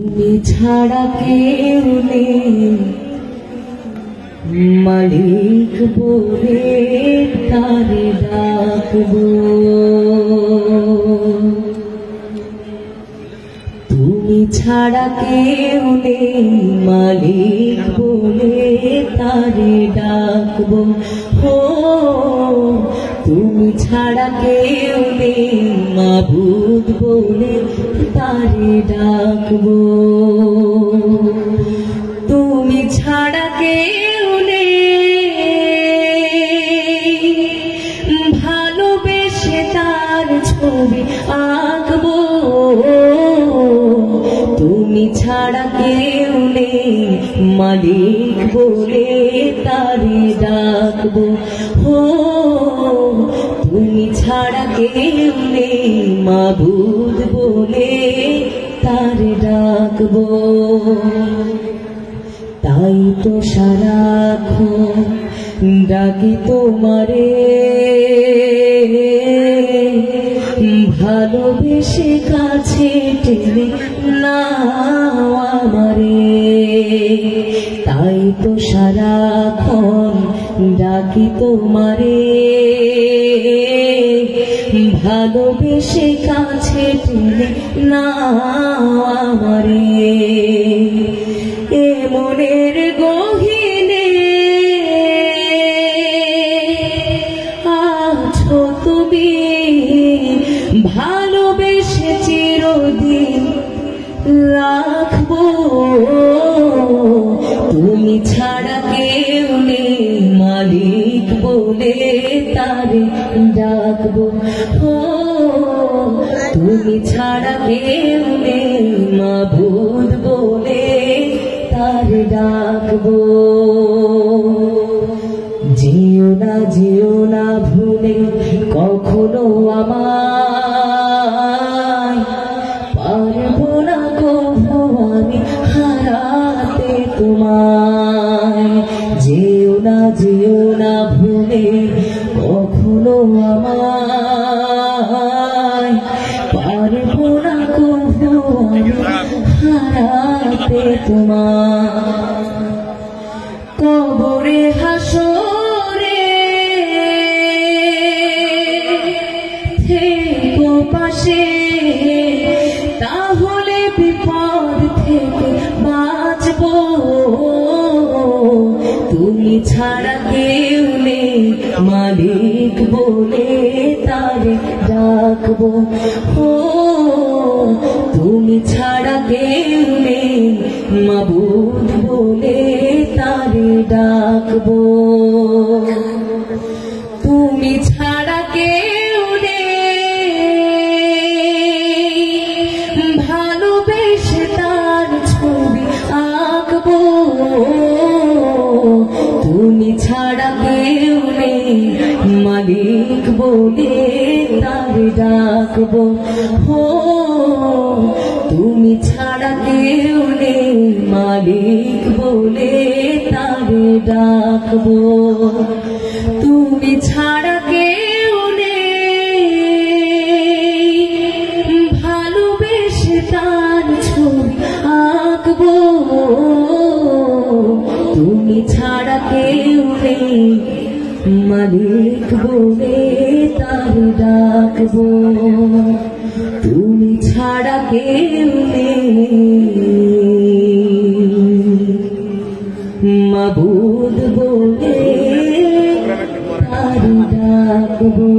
তুমি ছাড়া কেউ নেই মালিক বলে তারে ডাকবো। তুমি ছাড়া কেউ নেই মালিক বলে তারে ডাকবো। ও তুমি ছাড়া কেউ নেই মাবুদ বলে তারে ডাকবো। তুমি ছাড়া কেউ নেই ভালোবেসে তার ছবি আঁকবো। তুমি ছাড়া কেউ নেই মালিক বলে তারে ডাকবো। ও তুমি ছাড়া কেউ নেই মাবুদ বলে তারে ডাকবো। তাই তো সারাক্ষণ ডাকি তোমারে, ভালোবেসে কাছে টেনে নাও আমারে। তাই তো সারাক্ষণ ডাকি তোমারে, ভালোবেসে কাছে টেনে নাও আমারে। এ মনের গহীনে আছো তুমি, ভালোবেসে চিরদিন রাখবো। তুমি ছাড়া কেউ নেই মালিক বলে তারে ডাকবো। ও তুমি ছাড়া কেউ নেই মাবুদ বলে তারে ডাকবো। যেও না ভুলে কখনো আমায়, পারবো না কখনো আমি হারাতে তোমায়। যেও না ভুলে কখনো আমায়, পারবো না কখনো আমি হারাতে তোমায়। কবরে হাসরে থেকো পাশে, তাহলে বিপদ থেকে বাঁচবো। তুমি ছাড়া কেউ নেই মালিক বলে তারে ডাকবো। ও তুমি ছাড়া কেউ নেই মাবুদ বলে তারে ডাকবো। তুমি ছাড়া কেউ নেই ভালোবেসে তার ছবি আঁকবো। তুমি ছাড়া কেউ নেই মালিক বলে তারে ডাকবো। ও তুমি ছাড়া কেউ নেই মালিক বলে তারে ডাকবো। তুমি ছাড়া কেউ নেই ভালোবেসে তার ছবি আঁকবো। তুমি ছাড়া কেউ নেই মালিক বলে তারে ডাকবো। তুমি ছাড়া কেউ নেই মাবুদ বলে তারে ডাকবো।